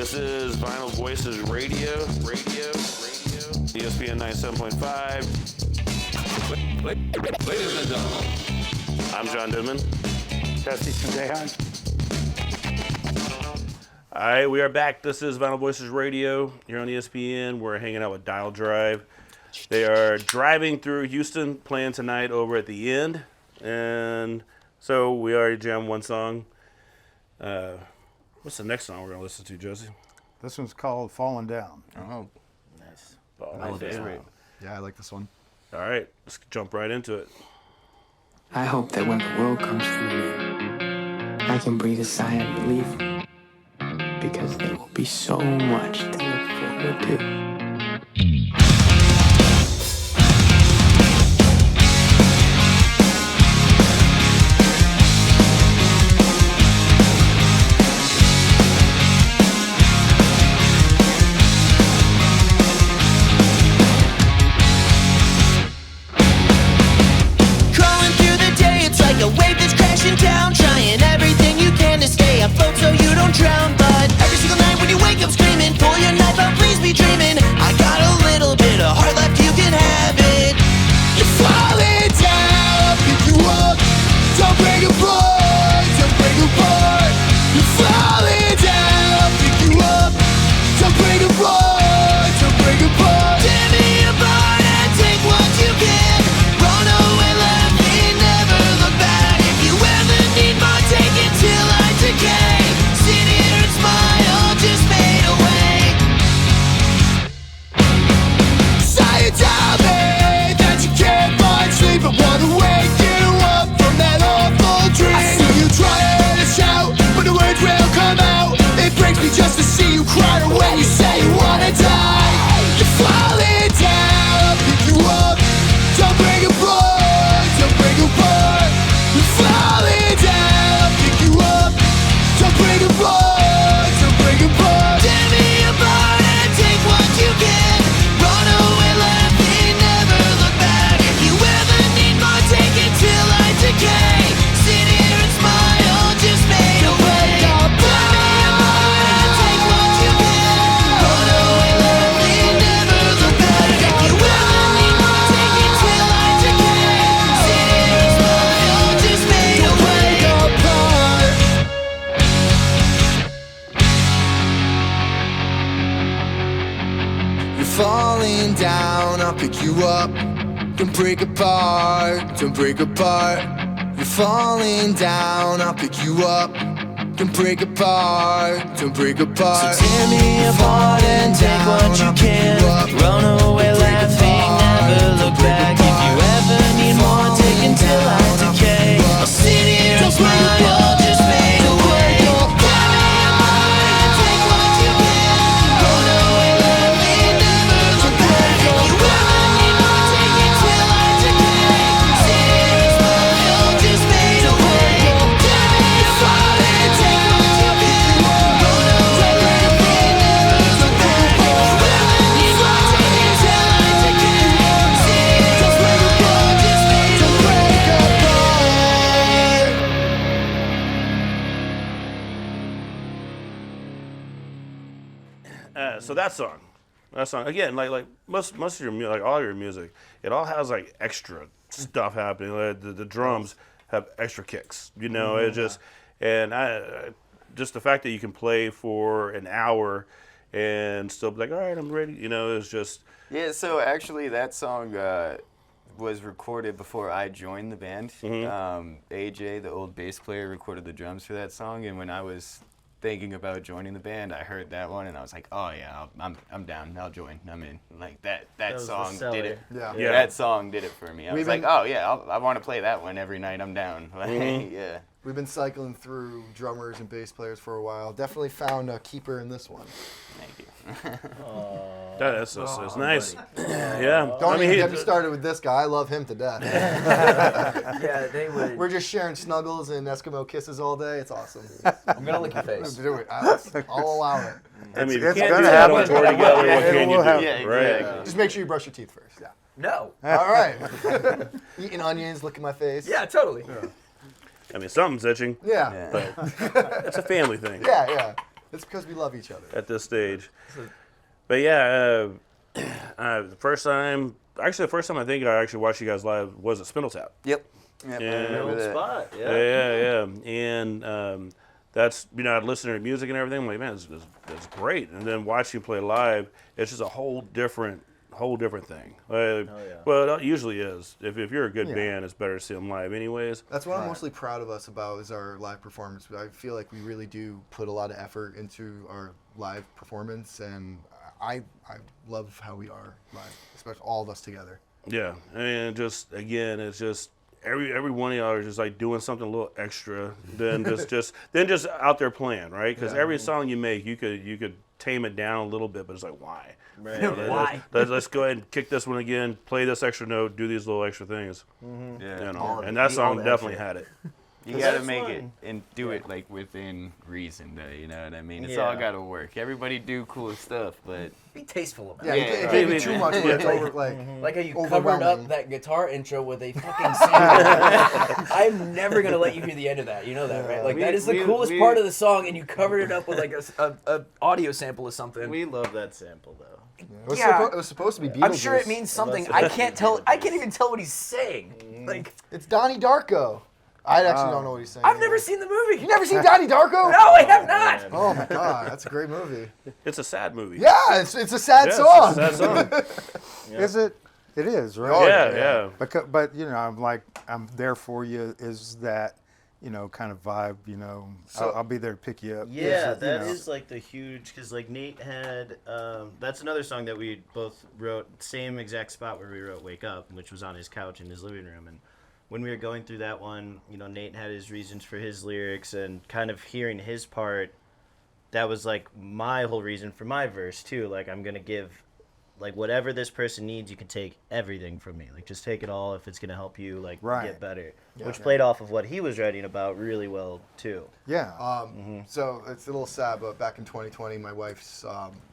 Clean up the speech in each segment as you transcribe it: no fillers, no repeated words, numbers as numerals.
This is Vinyl Voices Radio, ESPN 97.5. Ladies and gentlemen, I'm John Goodman. Jesse Sudehan. All right, we are back. This is Vinyl Voices Radio here on ESPN. We're hanging out with Dial Drive. They are driving through Houston, playing tonight over at the end. And so we already jammed one song. What's the next song we're going to listen to, Josie? This one's called Falling Down. Oh, Nice. my favorite. Yeah, I like this one. All right, let's jump right into it. I hope that when the world comes to an end, I can breathe a sigh of relief, because there will be so much to look forward to. A wave that's crashing down, trying everything you can to stay afloat so you don't drown. But every single night when you wake up screaming, pull your knife out, please be dreaming. I got a little bit of heart left, you can have it. You're falling down, pick you up, don't break apart, don't break apart. You're falling down, pick you up, don't break apart, don't break apart. Tear me apart and take what you can. Run away, let me never look back. If you ever need more, take it till I decay. Sit here and smile, just fade away. Say it down, babe, that you can't find sleep. I wanna wake you up from that awful dream. I see you trying to shout, but the words will come out. It breaks me just to see you cry when you say you wanna die. You're falling down, I'll pick you up. Don't break apart, don't break apart. You're falling down, I'll pick you up. Don't break apart, don't break apart. Tear me apart and take what you can. Run away, let me never look back. If you ever need more, take it till I decay. Sit here and smile, just fade away. Tear me apart and take what you can. Run away, let me never look back. If you ever need more, take it till I decay. Sit here and smile, just fade away. You're falling down, I'll pick you up. Don't break apart, don't break apart. You're falling down, I'll pick you up. Don't break apart, don't break apart. So tear me apart and take what you can. Run away laughing, never look back. If you ever need more, take until I decay. I'll sit here and smile, just fade away. Tear me apart and take what you can. Run away, let me never look back. If you ever need more, take it till I decay. Sit here and smile, just fade away. Tear me apart and take what you can. Run away, let me never look back. If you ever need more, take it till I decay. Sit here and smile, just fade away. So that song again, like most of your music, like all your music, it all has like extra stuff happening. Like the drums have extra kicks, you know. It just just the fact that you can play for an hour and still be like, all right, I'm ready. You know, it's just Yeah, so actually that song was recorded before I joined the band. AJ, the old bass player, recorded the drums for that song, and when I was thinking about joining the band, I heard that one and I was like, oh yeah, I'm down. I'll join. I'm in. Like that was song the seller. did it. Yeah. Yeah. That song did it for me. I was We've like, been- oh yeah, I want to play that one every night. I'm down. Like, yeah. We've been cycling through drummers and bass players for a while. Definitely found a keeper in this one. Thank you. that's it's nice. Yeah. Don't I mean, even get me started with this guy. I love him to death. Yeah, they would. We're just sharing snuggles and Eskimo kisses all day. It's awesome. I'm gonna lick your face. Do it. I'll allow it. I mean, It's we can't gonna do that on happen. tour together. Yeah, What it can will you do? happen. Yeah, Right? exactly. Just make sure you brush your teeth first. Yeah. No. All right. Eating onions, licking my face. Yeah, totally. I mean, something's itching. Yeah. But it's a family thing. Yeah. It's because we love each other. at this stage. But yeah, the first time I think I actually watched you guys live was at Spindle Tap. Yep. Yep, I Yeah. remember Old that. spot. Yeah. Yeah. And that's, I'd listen to your music and everything. I'm like, man, that's great. And then watching you play live, it's just a whole different thing. yeah. Well, it usually is. If you're a good band, it's better to see them live anyways. That's what I'm mostly proud of us about is our live performance. I feel like we really do put a lot of effort into our live performance, and I love how we are live, especially all of us together. Yeah, and just again, it's just every one of y'all are just like doing something a little extra than just out there playing, right? Because every song you make, you could tame it down a little bit, but it's like, why? Right. Why? Let's go ahead and kick this one again, play this extra note, do these little extra things. Yeah. And that song the definitely extra. had it. You gotta that's make fun. it and do it like within reason, though. You know what I mean? It's Yeah. all gotta work. Everybody do cool stuff, but Be tasteful about Yeah, it. it can't be too much where it's over, like, Like how you covered overwhelming. up that guitar intro with a fucking sample. I'm never gonna let you hear the end of that. You know that, right? Like that is the coolest part of the song, and you covered it up with like a audio sample or something. We love that sample though. It was supposed to be Beetlejuice. I'm sure it means something. I can't tell. I can't even tell what he's saying. Like It's Donnie Darko. I actually don't know what he's saying. I've never seen the movie. You never seen Donnie Darko? No, I have not. Oh my god, that's a great movie. It's a sad movie. Yeah, it's a sad Yeah, song. it's a sad song. Is it? It is, right? Oh, yeah. But I'm there for you. Is that, kind of vibe? I'll be there to pick you up. Yeah, Is it, that is like the huge, because like Nate had, that's another song that we both wrote, same exact spot where we wrote Wake Up, which was on his couch in his living room. And when we were going through that one, Nate had his reasons for his lyrics, and kind of hearing his part, that was like my whole reason for my verse too. Like, I'm going to give, like, whatever this person needs, you can take everything from me. Like, just take it all if it's going to help you, like, Right. get better. Which played off of what he was writing about really well too. Yeah. So it's a little sad, but back in 2020, my wife's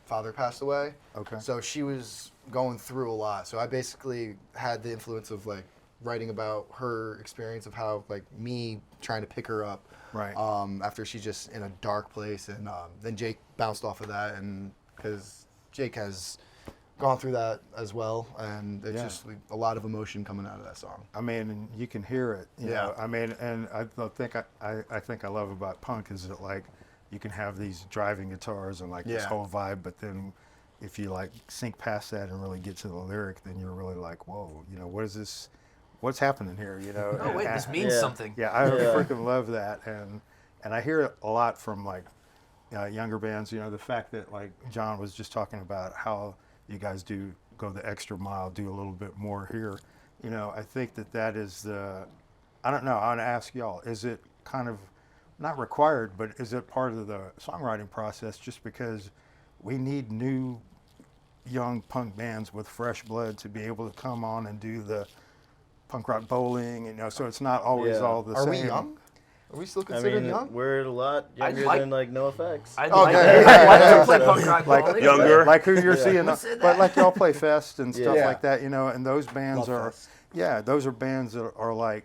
father passed away. Okay. So she was going through a lot. So I basically had the influence of like writing about her experience of how like me trying to pick her up. Right. After she's just in a dark place, and then Jake bounced off of that, and because Jake has gone through that as well, and it's just a lot of emotion coming out of that song. I mean, and you can hear it. You know? I mean, and I think I love about punk is that like you can have these driving guitars and like this whole vibe, but then if you like sink past that and really get to the lyric, then you're really like, whoa, what is this? What's happening here? Oh wait, this means something. Yeah, I freaking love that, and I hear it a lot from like younger bands. The fact that like John was just talking about how you guys do go the extra mile, do a little bit more here. I think that is the, I don't know, I want to ask y'all, is it kind of not required, but is it part of the songwriting process just because we need new young punk bands with fresh blood to be able to come on and do the punk rock bowling, so it's not always all the Are same. we young? Are we still I considered mean, young? we're a lot younger like- than like NoFX. I'd Okay. like to play punk rock Like bowling. Younger. like who you're seeing, Who said but that? like y'all play fest and stuff Yeah. like that, and those bands Love are, Fest. those are bands that are like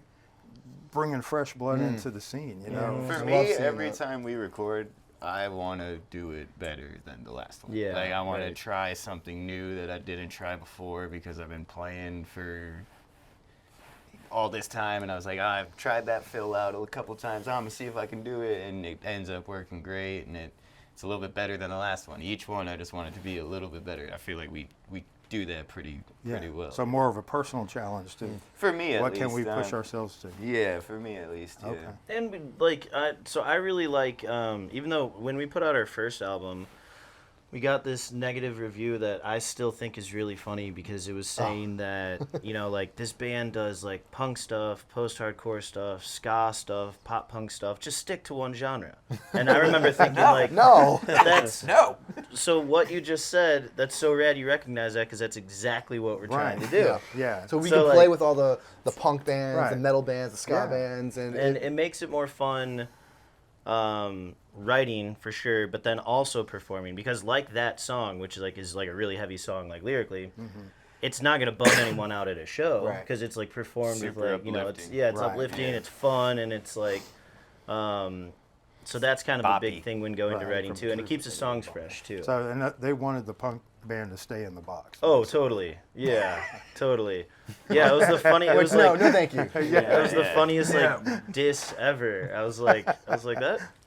bringing fresh blood into the scene, for I me, love seeing every that. time we record, I want to do it better than the last one. Yeah, Like, I want to right. try something new that I didn't try before because I've been playing for all this time, and I was like, I've tried that fill out a couple times. I'm going to see if I can do it, and it ends up working great, and it's a little bit better than the last one. Each one, I just want it to be a little bit better. I feel like we do that pretty well. So more of a personal challenge too. For me, at What least. can we push ourselves to? Yeah, for me at least, yeah. Okay. And like, so I really like, even though when we put out our first album, we got this negative review that I still think is really funny because it was saying that, like this band does like punk stuff, post-hardcore stuff, ska stuff, pop punk stuff. Just stick to one genre. And I remember thinking like, No. that's No. so what you just said. That's so rad. You recognize that because that's exactly what we're trying to do. Yeah. So we So, can play like- with all the punk bands, Right. the metal bands, the ska Yeah. bands, and It makes it more fun writing for sure, but then also performing, because like that song, which is like a really heavy song, like lyrically, it's not gonna bum anyone out at a show Right. because it's like performed Super with like it's uplifting. it's Right. uplifting, Yeah. it's fun, and it's like So that's kind of a big Boppy. thing when going to Right, writing from too, and it keeps the songs fresh too. So and they wanted the punk band to stay in the box. Oh, totally. Yeah, totally. Yeah, it was the funny. It was no, like, no, thank you. yeah, it was the funniest like diss ever. I was like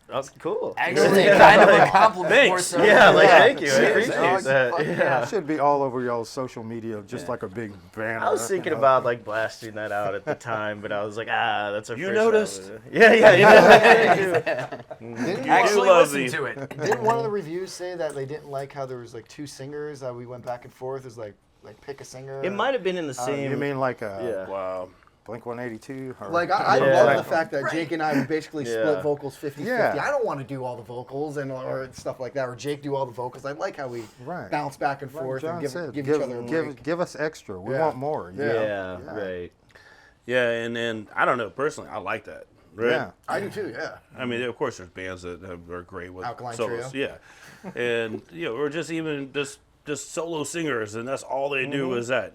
that's cool. Actually, kind of a compliment. More Thanks. so. Yeah, like thank you. I Seriously. appreciate that. It Yeah. should be all over y'all's social media, just like a big banner. I was thinking about like blasting that out at the time, but I was like, that's our You first noticed? album. Yeah, you know. Didn't, Actually, love listen these. to it. didn't one of the reviews say that they didn't like how there was like two singers that we went back and forth? It was like pick a singer. It might have been in the same. You mean like a Yeah. Wow. Blink 182? Or, Like I Yeah. love the fact that Jake and I basically Yeah. split vocals 50-50. Yeah. I don't want to do all the vocals or stuff like that, or Jake do all the vocals. I like how we Right. bounce back and like forth John and give said, each other a break. give us extra. We Yeah. want more. you Yeah. know? Yeah, right. Yeah, and I don't know personally, I like that. Right? Yeah. I do too. Yeah. I mean, of course, there's bands that are great with Alkaline solos. Yeah, and or just even just solo singers, and that's all they do is that.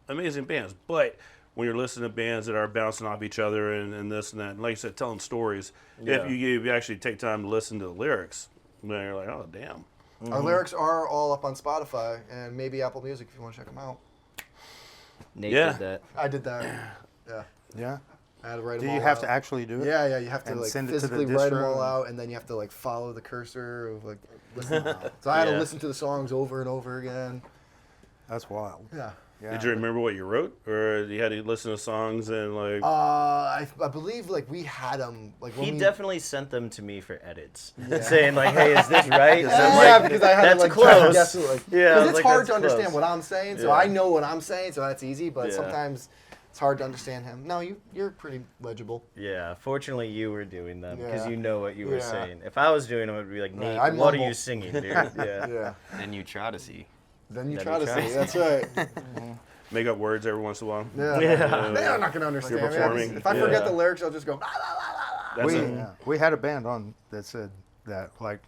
Amazing bands. But when you're listening to bands that are bouncing off each other and this and that, and like you said, telling stories, Yeah. if you actually take time to listen to the lyrics, then you're like, oh damn. Our lyrics are all up on Spotify and maybe Apple Music if you want to check them out. Nate Yeah. did that. I did that. Yeah. Yeah. I had to write Do them you all have out. to actually do it? Yeah, you have to And like send it to the physically write them distro? all out, and then you have to like follow the cursor of like listen. So I had to Yeah. listen to the songs over and over again. That's wild. Yeah. Yeah. Did you remember what you wrote, or you had to listen to songs and like? I believe like we had them like when He we, definitely sent them to me for edits, saying like, "Hey, is this right?" And I'm yeah, like, because I had that's to like try to close. guess it, like, Yeah, because it's like, hard that's to understand close. what I'm saying, so Yeah. I know what I'm saying, so that's easy. But Yeah. sometimes it's hard to understand him. No, you're pretty legible. Yeah, fortunately you were doing them because Yeah. you know what you were Yeah. saying. If I was doing them, it would be like, Nate, I what are mumble. you singing, dude? Yeah. Yeah. And you try to see. Then you Then try you to try say to that's right. Make up words every once in a while. Yeah. Yeah. They're not gonna understand. You're man. performing. If I forget Yeah. the lyrics, I'll just go. "La, la, la, la, la." That's it. We had a band on that said that, like,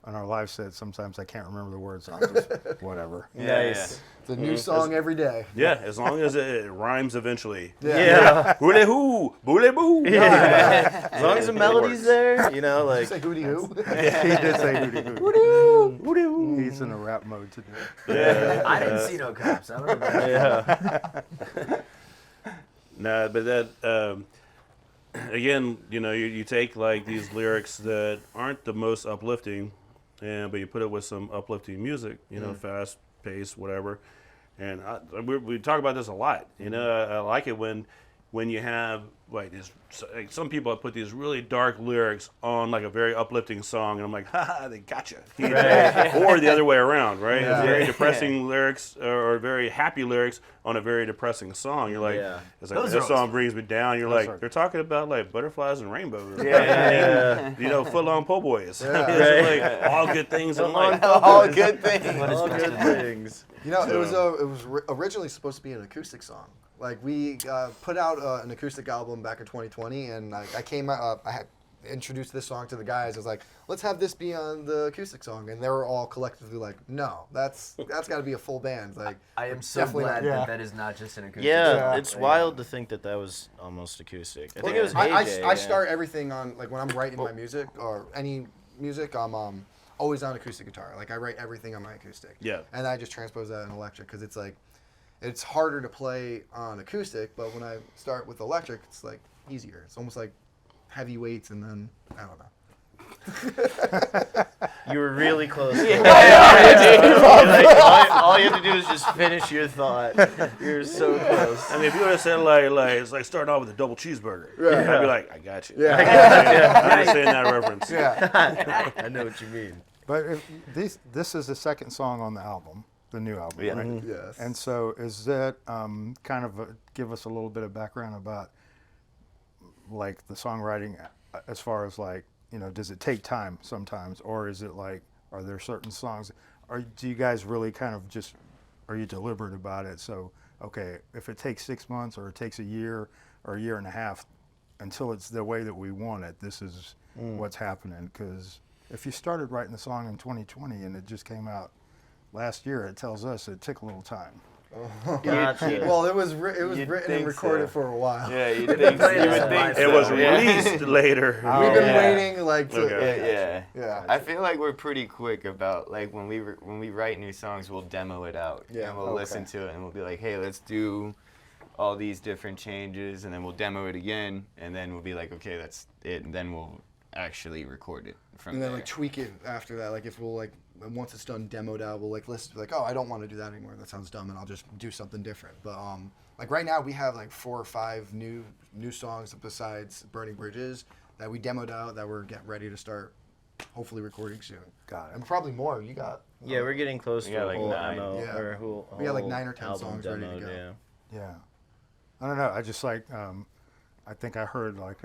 on our live set, sometimes I can't remember the words. I'll just, whatever. Nice. It's a new song every day. Yeah, as long as it rhymes eventually. Yeah. Boule hoo, boule boo. Yeah. As long as the It melody's works. there, you know, Did you like. say hootie hoo? He did say hootie hoo. He's in a rap mode today. Yeah. I didn't see no cops. I don't know about that. Yeah. Nah, but that again, you take like these lyrics that aren't the most uplifting, but you put it with some uplifting music, fast paced, whatever. And we talk about this a lot. I like it when you have like this. Like some people have put these really dark lyrics on like a very uplifting song, and I'm like, ha, they gotcha. Or the other way around, right? Yeah. Very depressing lyrics or very happy lyrics on a very depressing song. You're like, Yeah. it's like Those this are song brings me down. You're like, are- they're talking about like butterflies and rainbows. Yeah. Foot-long po' boys. Yeah. It's like all good things in life. All good things. All good things. You know, it was originally supposed to be an acoustic song. Like we put out an acoustic album back in 2020, and I came out. I had introduced this song to the guys. I was like, let's have this be on the acoustic song, and they were all collectively like, no, that's got to be a full band. Like I am so Definitely glad not. Yeah. that is not just an acoustic. Yeah, Yeah. it's wild to think that was almost acoustic. I think it was I AJ. start everything on like when I'm writing my music or any music, I'm always on acoustic guitar. Like I write everything on my acoustic. Yeah. And I just transpose that in electric because it's like it's harder to play on acoustic, but when I start with electric, it's like easier. It's almost like heavy weights, and then I don't know. You were really close. All you have to do is just finish your thought. You're so close. I mean, if you would have said like it's like starting off with a double cheeseburger, I'd be like, I got you. Yeah. I understand that reference. Yeah. I know what you mean. But this is the second song on the album, the new album, Yeah. right? Yes. And so is that kind of give us a little bit of background about like the songwriting as far as like, does it take time sometimes, or is it like, are there certain songs, or do you guys really kind of just, are you deliberate about it? So, okay, if it takes 6 months or it takes a year or a year and a half until it's the way that we want it, this is what's happening. Because if you started writing the song in 2020 and it just came out last year, it tells us it took a little time. Gotcha. Well, it was written think and recorded so. for a while. Yeah, you would think It was released later. We've been yeah. waiting like to. Okay. Yeah. I feel like we're pretty quick about like when we write new songs, we'll demo it out. Yeah. And we'll listen to it and we'll be like, hey, let's do all these different changes, and then we'll demo it again, and then we'll be like, okay, that's it, and then we'll actually record it from And then there. like tweak it after that. Like if we'll like once it's done demoed out, we'll like listen like, oh, I don't want to do that anymore. That sounds dumb, and I'll just do something different. But like right now we have like 4 or 5 new songs besides Burning Bridges that we demoed out that we're getting ready to start hopefully recording soon. Got it. And probably more. You got. Yeah, we're getting close We to got a like whole 9. demo. Yeah. Or a whole, We got like whole 9 or 10 album songs ready to demoed, go. Yeah. Yeah. I don't know. I just like, I think I heard like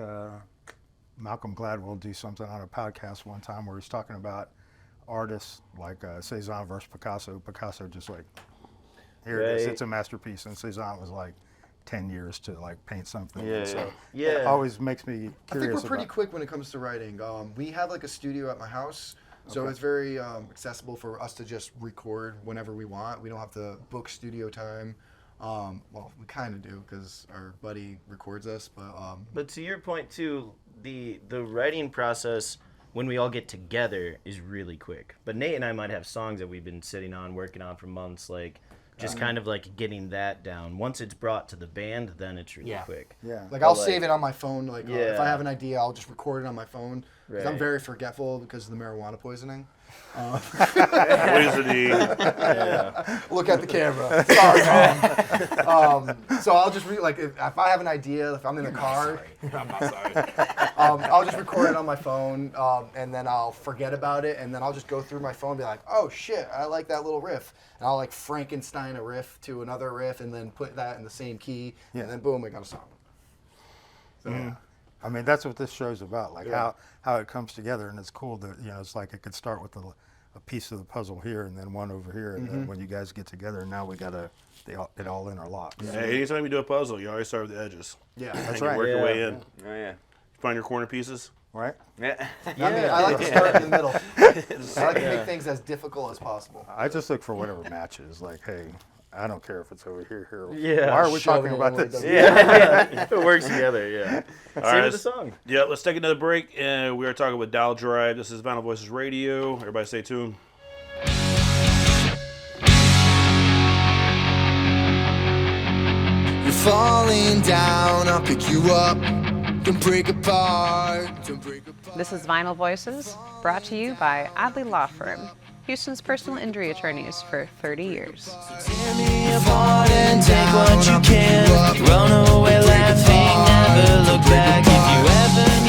Malcolm Gladwell do something on a podcast one time where he's talking about artists like Cezanne versus Picasso. Picasso just like, here it is, Right. it's a masterpiece. And Cezanne was like 10 years to like paint something. Yeah, And so yeah. it always makes me I think curious we're pretty about. quick when it comes to writing. We have like a studio at my house, so Okay. it's very accessible for us to just record whenever we want. We don't have to book studio time. Well, we kind of do because our buddy records us, But to your point too, the writing process when we all get together is really quick. But Nate and I might have songs that we've been sitting on, working on for months, like just kind of like getting that down. Once it's brought to the band, then it's really quick. Yeah. like I'll like- save it on my phone. Like if Yeah. I have an idea, I'll just record it on my phone because I'm Right. very forgetful because of the marijuana poisoning. Poisoning. Yeah. Look at the camera. Sorry, Mom. So I'll just like if I have an idea, if I'm in the car, I'm not sorry. I'll just record it on my phone, and then I'll forget about it, and then I'll just go through my phone and be like, oh shit, I like that little riff, and I'll like Frankenstein a riff to another riff, and then put that in the same key, Yeah. and then boom, we got a song. So, I mean, that's what this show's about, like how it comes together, and it's cool that, it's like it could start with a piece of the puzzle here and then one over here, and then when you guys get together, now we got it all interlocks. Hey, anytime you do a puzzle, you always start with the edges. yeah, That's You right. work your Yeah. way in. Oh yeah. Find your corner pieces. Right? Yeah. I mean, I like to start in the middle. I like to make things as difficult as possible. I just look for whatever matches. Like, hey, I don't care if it's over here. Yeah. Why are we Shove talking it about in where it this? doesn't- Yeah. It works together, yeah. Same right. with the song. Yeah, let's take another break. And we are talking with Dial Drive. This is Vinyl Voices Radio. Everybody stay tuned. You're falling down, I'll pick you up. Don't break apart, don't break apart. This is Vinyl Voices, brought to you by Adley Law Firm, Houston's personal injury attorneys for 30 years. Tear me apart and take what you can. Run away laughing, never look back if you ever